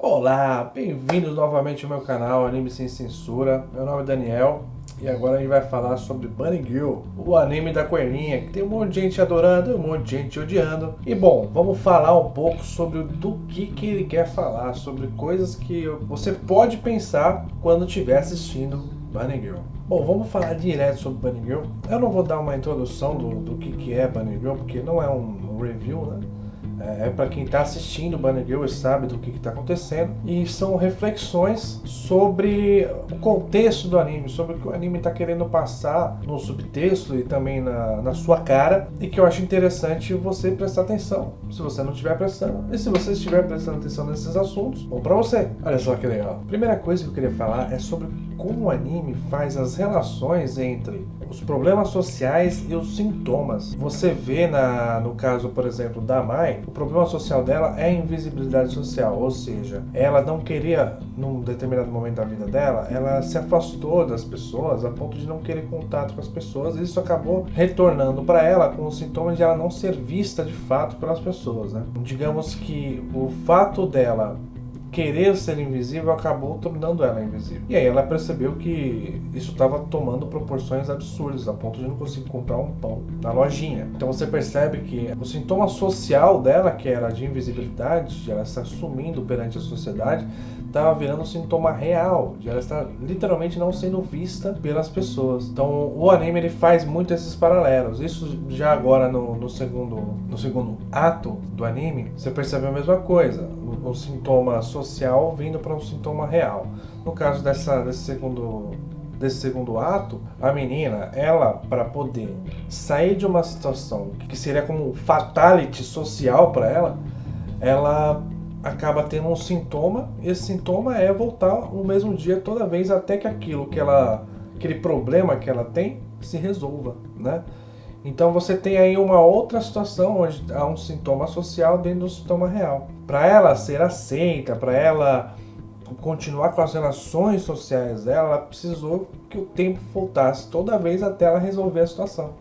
Olá, bem-vindos novamente ao meu canal Anime Sem Censura. Meu nome é Daniel e agora a gente vai falar sobre Bunny Girl, o anime da coelhinha, que tem um monte de gente adorando e um monte de gente odiando. E bom, vamos falar um pouco sobre do que ele quer falar, sobre coisas que você pode pensar quando estiver assistindo Bunny Girl. Bom, vamos falar direto sobre Bunny Girl. Eu não vou dar uma introdução do que é Bunny Girl, porque não é um review, né? É para quem está assistindo Bunny Girl e sabe do que está acontecendo. E são reflexões sobre o contexto do anime, sobre o que o anime está querendo passar no subtexto e também na sua cara. E que eu acho interessante você prestar atenção, se você não estiver prestando. E se você estiver prestando atenção nesses assuntos, bom para você. Olha só que legal. A primeira coisa que eu queria falar é sobre como o anime faz as relações entre os problemas sociais e os sintomas. Você vê no caso, por exemplo, da Mai, o problema social dela é a invisibilidade social, ou seja, ela não queria, num determinado momento da vida dela, ela se afastou das pessoas a ponto de não querer contato com as pessoas, e isso acabou retornando para ela com os sintomas de ela não ser vista de fato pelas pessoas, né? Digamos que o fato dela querer ser invisível acabou tornando ela invisível. E aí ela percebeu que isso estava tomando proporções absurdas, a ponto de não conseguir comprar um pão na lojinha. Então você percebe que o sintoma social dela, que era de invisibilidade, de ela estar sumindo perante a sociedade, estava virando um sintoma real, de ela estar literalmente não sendo vista pelas pessoas. Então o anime ele faz muito esses paralelos. Isso já agora no segundo ato do anime, você percebe a mesma coisa. Um sintoma social vindo para um sintoma real. No caso desse segundo ato, a menina, ela, para poder sair de uma situação que seria como um fatality social para ela, ela acaba tendo um sintoma. Esse sintoma é voltar no mesmo dia toda vez até que aquele problema que ela tem se resolva, né? Então você tem aí uma outra situação onde há um sintoma social dentro do sintoma real. Para ela ser aceita, para ela continuar com as relações sociais dela, ela precisou que o tempo voltasse toda vez até ela resolver a situação.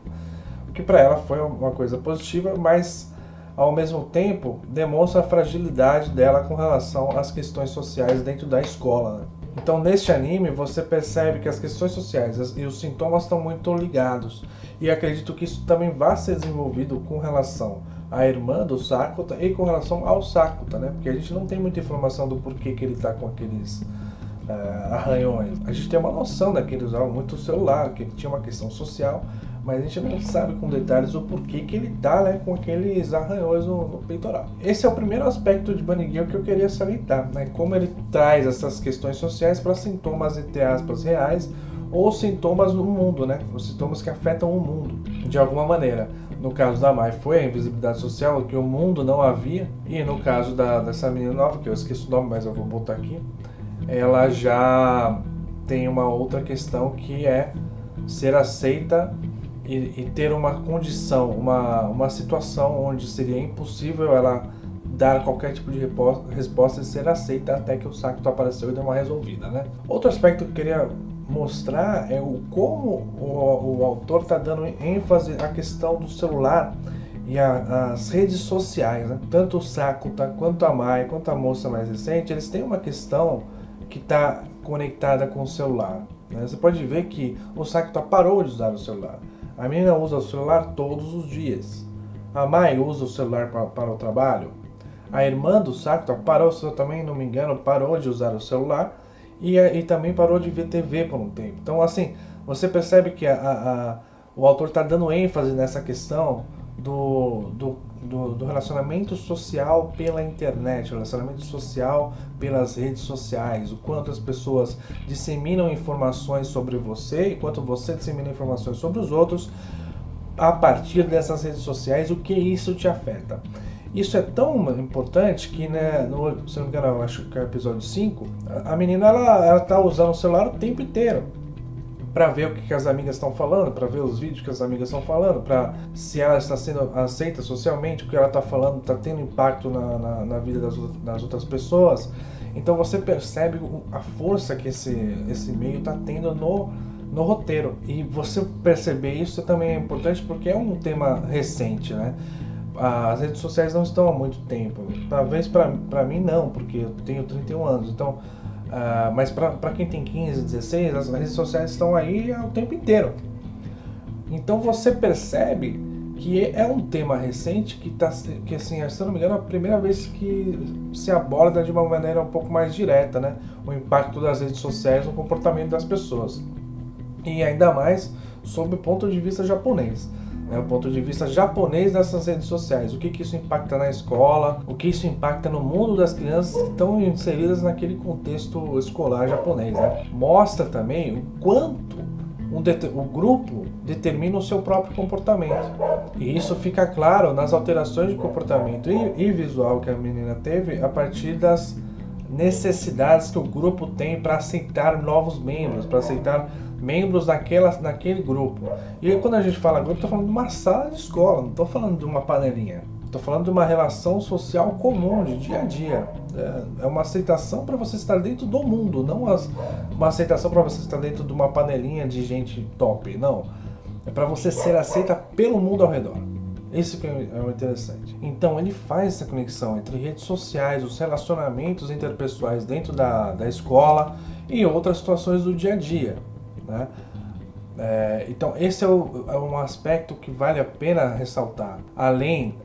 O que para ela foi uma coisa positiva, mas ao mesmo tempo demonstra a fragilidade dela com relação às questões sociais dentro da escola, né? Então neste anime você percebe que as questões sociais e os sintomas estão muito ligados. E acredito que isso também vai ser desenvolvido com relação à irmã do Sakuta e com relação ao Sakuta, né? Porque a gente não tem muita informação do porquê que ele está com aqueles arranhões. A gente tem uma noção que ele usava muito o celular, que ele tinha uma questão social, mas a gente não sabe com detalhes o porquê que ele está, né, com aqueles arranhões no peitoral. Esse é o primeiro aspecto de Bunny Girl que eu queria salientar, né? Como ele traz essas questões sociais para sintomas, entre aspas, reais, ou sintomas no mundo, né? Os sintomas que afetam o mundo, de alguma maneira. No caso da Mai foi a invisibilidade social, que o mundo não havia. E no caso dessa menina nova, que eu esqueço o nome, mas eu vou botar aqui, ela já tem uma outra questão que é ser aceita e ter uma condição, uma situação onde seria impossível ela dar qualquer tipo de resposta e ser aceita até que o Sakuta apareceu e deu uma resolvida, né? Outro aspecto que eu queria mostrar é como o autor está dando ênfase à questão do celular e às redes sociais, né? Tanto o Sakuta quanto a Mai, quanto a moça mais recente, eles têm uma questão que está conectada com o celular, né? Você pode ver que o Sakuta parou de usar o celular. A menina usa o celular todos os dias. A Mai usa o celular para o trabalho. A irmã do Sakuta parou, se eu também não me engano, parou de usar o celular e também parou de ver TV por um tempo. Então, assim, você percebe que o autor está dando ênfase nessa questão do relacionamento social pela internet, o relacionamento social pelas redes sociais, o quanto as pessoas disseminam informações sobre você e quanto você dissemina informações sobre os outros a partir dessas redes sociais, o que isso te afeta. Isso é tão importante que, né, se não me engano, eu acho que é o episódio 5, a menina ela tá usando o celular o tempo inteiro para ver o que as amigas estão falando, para ver os vídeos que as amigas estão falando, para se ela está sendo aceita socialmente, o que ela está falando está tendo impacto na vida das outras pessoas. Então você percebe a força que esse meio está tendo no roteiro. E você perceber isso também é importante porque é um tema recente, né? as redes sociais não estão há muito tempo. Talvez para mim não, porque eu tenho 31 anos. Então, mas para quem tem 15, 16, as redes sociais estão aí o tempo inteiro. Então você percebe que é um tema recente que assim, se eu não me engano, é a primeira vez que se aborda de uma maneira um pouco mais direta, né? O impacto das redes sociais no comportamento das pessoas. E ainda mais sob o ponto de vista japonês. O ponto de vista japonês dessas redes sociais, o que isso impacta na escola, o que isso impacta no mundo das crianças que estão inseridas naquele contexto escolar japonês, né? Mostra também o quanto o grupo determina o seu próprio comportamento. E isso fica claro nas alterações de comportamento e visual que a menina teve a partir das necessidades que o grupo tem para aceitar novos membros, para aceitar membros naquele grupo. E aí, quando a gente fala grupo, estou falando de uma sala de escola, não estou falando de uma panelinha. Estou falando de uma relação social comum, de dia a dia. É uma aceitação para você estar dentro do mundo, não uma aceitação para você estar dentro de uma panelinha de gente top, não. É para você ser aceita pelo mundo ao redor. Isso que é o interessante. Então ele faz essa conexão entre redes sociais, os relacionamentos interpessoais dentro da escola e outras situações do dia a dia, né? Então esse é um aspecto que vale a pena ressaltar. Além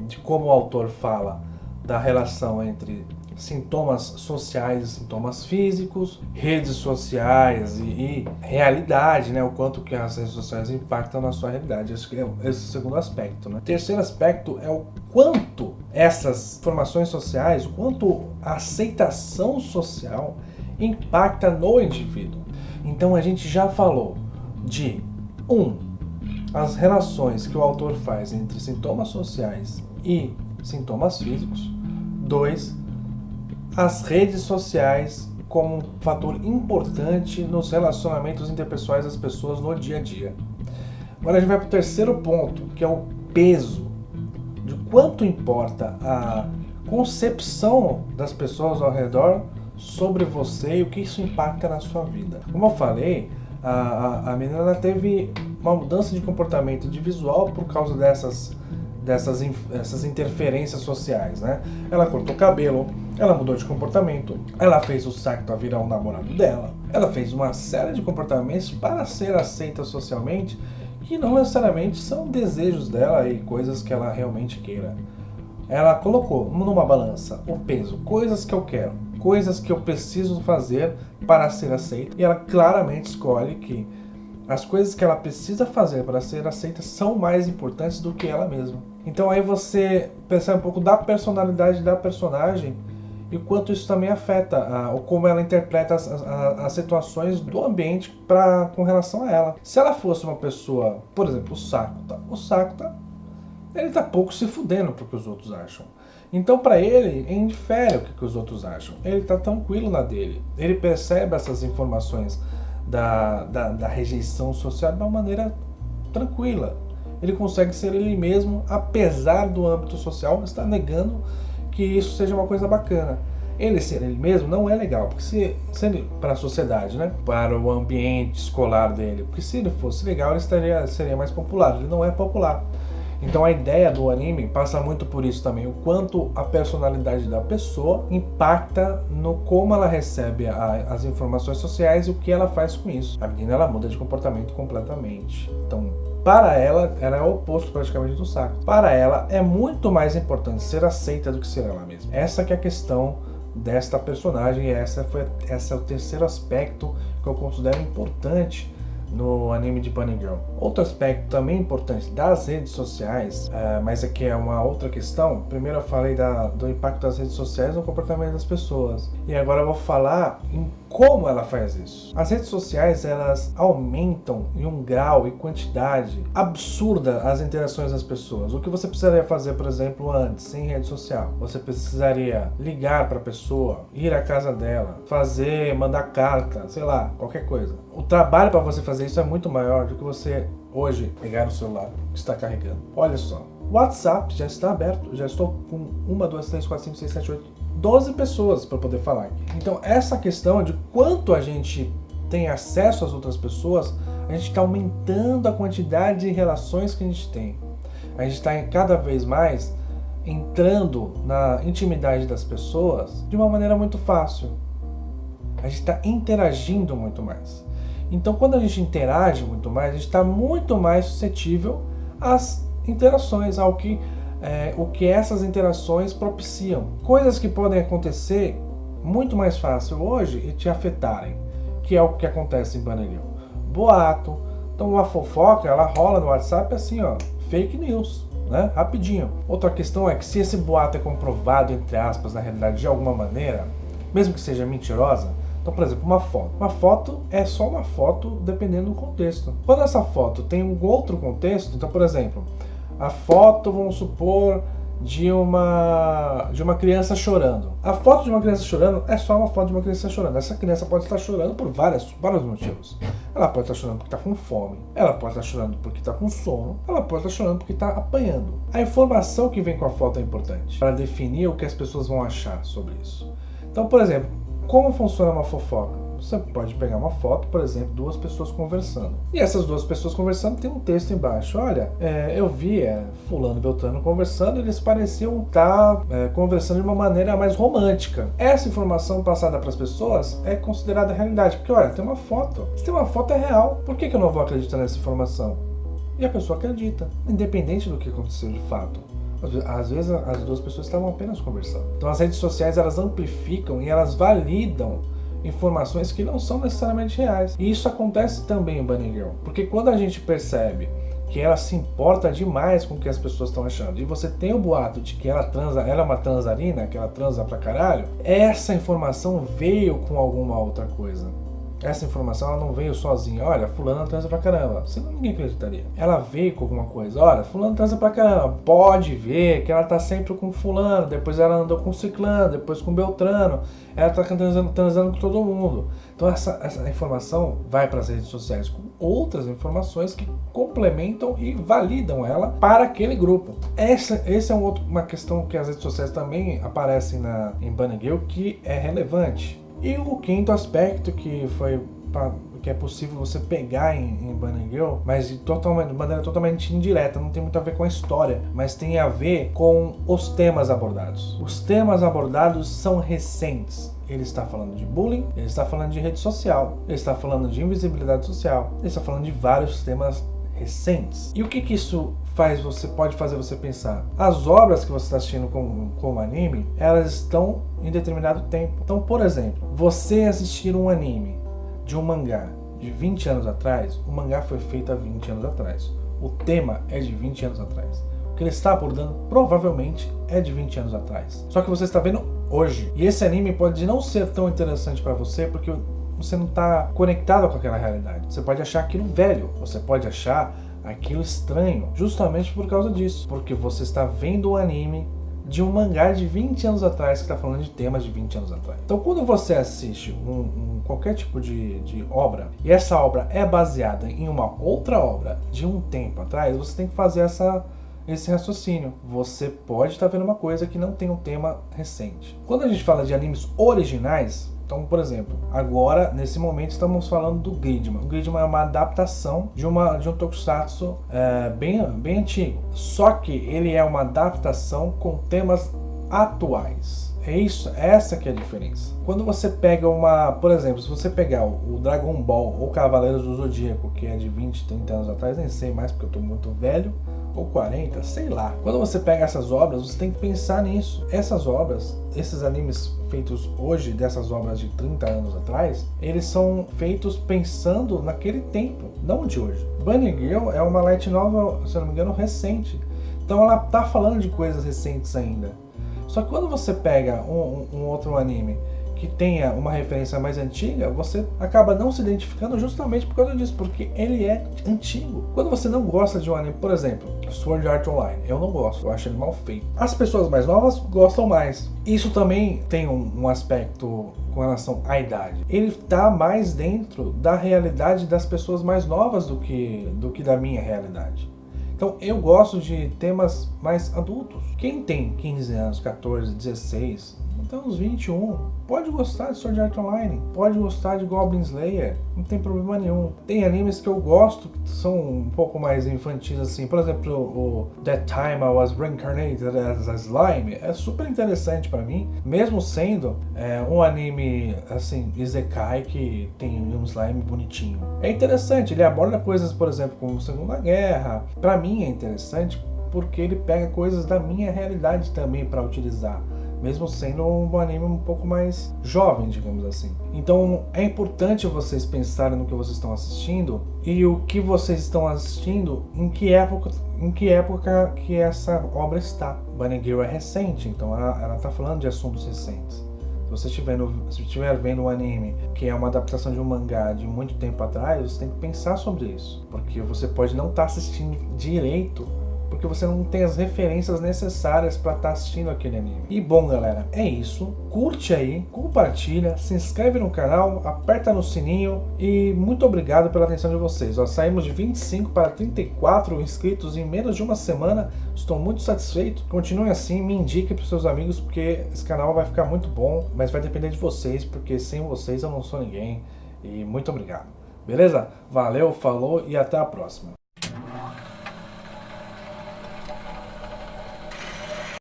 de como o autor fala da relação entre sintomas sociais e sintomas físicos, redes sociais e realidade, né? O quanto que as redes sociais impactam na sua realidade. Esse é o segundo aspecto, né? Terceiro aspecto é o quanto essas formações sociais, o quanto a aceitação social impacta no indivíduo. Então a gente já falou de as relações que o autor faz entre sintomas sociais e sintomas físicos. 2, as redes sociais como um fator importante nos relacionamentos interpessoais das pessoas no dia a dia. Agora a gente vai para o terceiro ponto, que é o peso, de quanto importa a concepção das pessoas ao redor sobre você e o que isso impacta na sua vida. Como eu falei, a menina teve uma mudança de comportamento de visual por causa dessas interferências sociais, né? Ela cortou o cabelo, ela mudou de comportamento, ela fez o Sakura virar um namorado dela, ela fez uma série de comportamentos para ser aceita socialmente que não necessariamente são desejos dela e coisas que ela realmente queira. Ela colocou numa balança o peso, coisas que eu quero, coisas que eu preciso fazer para ser aceita, e ela claramente escolhe que as coisas que ela precisa fazer para ser aceita são mais importantes do que ela mesma. Então aí você percebe um pouco da personalidade da personagem e o quanto isso também afeta ou como ela interpreta as situações do ambiente com relação a ela. Se ela fosse uma pessoa, por exemplo, o Sakura, ele tá pouco se fudendo pro que os outros acham. Então para ele indifere o que os outros acham. Ele tá tranquilo na dele. Ele percebe essas informações da rejeição social de uma maneira tranquila. Ele consegue ser ele mesmo, apesar do âmbito social estar negando que isso seja uma coisa bacana. Ele ser ele mesmo não é legal, porque se ele, para a sociedade, né, para o ambiente escolar dele, porque se ele fosse legal, ele seria mais popular. Ele não é popular. Então a ideia do anime passa muito por isso também, o quanto a personalidade da pessoa impacta no como ela recebe as informações sociais e o que ela faz com isso. A menina, ela muda de comportamento completamente. Então, para ela é o oposto praticamente do Sakura. Para ela é muito mais importante ser aceita do que ser ela mesma. Essa que é a questão desta personagem, e esse é o terceiro aspecto que eu considero importante no anime de Bunny Girl. Outro aspecto também importante das redes sociais, mas aqui é uma outra questão. Primeiro eu falei do impacto das redes sociais no comportamento das pessoas, e agora eu vou falar em como ela faz isso. As redes sociais, elas aumentam em um grau e quantidade absurda as interações das pessoas. O que você precisaria fazer, por exemplo, antes, sem rede social? Você precisaria ligar para a pessoa, ir à casa dela, mandar carta, sei lá, qualquer coisa. O trabalho para você fazer isso é muito maior do que você hoje pegar no celular que está carregando. Olha só, o WhatsApp já está aberto, já estou com 1, 2, 3, 4, 5, 6, 7, 8, 12 pessoas para poder falar. Então essa questão de quanto a gente tem acesso às outras pessoas, a gente está aumentando a quantidade de relações que a gente tem. A gente está cada vez mais entrando na intimidade das pessoas de uma maneira muito fácil. A gente está interagindo muito mais. Então, quando a gente interage muito mais, a gente está muito mais suscetível às interações, o que essas interações propiciam. Coisas que podem acontecer muito mais fácil hoje e te afetarem, que é o que acontece em Banneril. Boato. Então, uma fofoca, ela rola no WhatsApp assim, fake news, né? Rapidinho. Outra questão é que se esse boato é comprovado, entre aspas, na realidade, de alguma maneira, mesmo que seja mentirosa. Então, por exemplo, uma foto. Uma foto é só uma foto dependendo do contexto. Quando essa foto tem um outro contexto, então, por exemplo, a foto, vamos supor, de uma criança chorando. A foto de uma criança chorando é só uma foto de uma criança chorando. Essa criança pode estar chorando por vários motivos. Ela pode estar chorando porque está com fome. Ela pode estar chorando porque está com sono. Ela pode estar chorando porque está apanhando. A informação que vem com a foto é importante para definir o que as pessoas vão achar sobre isso. Então, por exemplo, como funciona uma fofoca? Você pode pegar uma foto, por exemplo, duas pessoas conversando. E essas duas pessoas conversando tem um texto embaixo. Olha, eu vi fulano e beltrano conversando e eles pareciam estar conversando de uma maneira mais romântica. Essa informação passada para as pessoas é considerada realidade. Porque, olha, tem uma foto. Se tem uma foto, é real. Por que eu não vou acreditar nessa informação? E a pessoa acredita, independente do que aconteceu de fato. Às vezes as duas pessoas estavam apenas conversando. Então as redes sociais, elas amplificam e elas validam informações que não são necessariamente reais. E isso acontece também em Bunny Girl, porque quando a gente percebe que ela se importa demais com o que as pessoas estão achando, e você tem o boato de que ela é uma transarina, que ela transa pra caralho, essa informação veio com alguma outra coisa. Essa informação, ela não veio sozinha. Olha, fulano transa pra caramba. Senão ninguém acreditaria. Ela veio com alguma coisa. Olha, fulano transa pra caramba. Pode ver que ela tá sempre com fulano. Depois ela andou com ciclano. Depois com beltrano. Ela tá transando com todo mundo. Então essa informação vai para as redes sociais com outras informações que complementam e validam ela para aquele grupo. Essa é uma questão que as redes sociais também aparecem em Bunny Girl, que é relevante. E o quinto aspecto que é possível você pegar em Bunny Girl, mas de maneira totalmente indireta, não tem muito a ver com a história, mas tem a ver com os temas abordados. Os temas abordados são recentes. Ele está falando de bullying, ele está falando de rede social, ele está falando de invisibilidade social, ele está falando de vários temas recentes. E o que isso pode fazer você pensar? As obras que você está assistindo como anime, elas estão em determinado tempo. Então, por exemplo, você assistir um anime de um mangá de 20 anos atrás, o mangá foi feito há 20 anos atrás. O tema é de 20 anos atrás. O que ele está abordando provavelmente é de 20 anos atrás. Só que você está vendo hoje. E esse anime pode não ser tão interessante para você porque você não está conectado com aquela realidade. Você pode achar aquilo velho, você pode achar aquilo estranho, justamente por causa disso. Porque você está vendo um anime de um mangá de 20 anos atrás que está falando de temas de 20 anos atrás. Então quando você assiste qualquer tipo de obra, e essa obra é baseada em uma outra obra de um tempo atrás, você tem que fazer esse raciocínio. Você pode estar vendo uma coisa que não tem um tema recente. Quando a gente fala de animes originais, então, por exemplo, agora, nesse momento, estamos falando do Gridman. O Gridman é uma adaptação de um tokusatsu bem antigo. Só que ele é uma adaptação com temas atuais. Essa que é a diferença. Quando você pega por exemplo, se você pegar o Dragon Ball ou Cavaleiros do Zodíaco, que é de 20, 30 anos atrás, nem sei mais porque eu tô muito velho, ou 40, sei lá. Quando você pega essas obras, você tem que pensar nisso. Essas obras, esses animes feitos hoje, dessas obras de 30 anos atrás, eles são feitos pensando naquele tempo, não de hoje. Bunny Girl é uma light novel, se eu não me engano, recente. Então ela tá falando de coisas recentes ainda. Só que quando você pega um outro anime que tenha uma referência mais antiga, você acaba não se identificando justamente por causa disso, porque ele é antigo. Quando você não gosta de um anime, por exemplo, Sword Art Online, eu não gosto, eu acho ele mal feito. As pessoas mais novas gostam mais. Isso também tem um aspecto com relação à idade. Ele está mais dentro da realidade das pessoas mais novas do que da minha realidade. Então eu gosto de temas mais adultos. Quem tem 15 anos, 14, 16, até uns 21. Pode gostar de Sword Art Online, pode gostar de Goblin Slayer, não tem problema nenhum. Tem animes que eu gosto que são um pouco mais infantis assim, por exemplo, o That Time I Was Reincarnated as a Slime é super interessante pra mim, mesmo sendo um anime assim, isekai que tem um slime bonitinho. É interessante, ele aborda coisas, por exemplo, como Segunda Guerra. Pra mim é interessante porque ele pega coisas da minha realidade também para utilizar, mesmo sendo um anime um pouco mais jovem, digamos assim. Então é importante vocês pensarem no que vocês estão assistindo e o que vocês estão assistindo, em que época que essa obra está. Bunny Girl é recente, então ela está falando de assuntos recentes. Se você estiver vendo um anime que é uma adaptação de um mangá de muito tempo atrás, você tem que pensar sobre isso, porque você pode não estar assistindo direito porque você não tem as referências necessárias para estar assistindo aquele anime. E bom, galera, é isso. Curte aí, compartilha, se inscreve no canal, aperta no sininho e muito obrigado pela atenção de vocês. Saímos de 25 para 34 inscritos em menos de uma semana. Estou muito satisfeito. Continuem assim, me indique para os seus amigos, porque esse canal vai ficar muito bom, mas vai depender de vocês, porque sem vocês eu não sou ninguém. E muito obrigado. Beleza? Valeu, falou e até a próxima.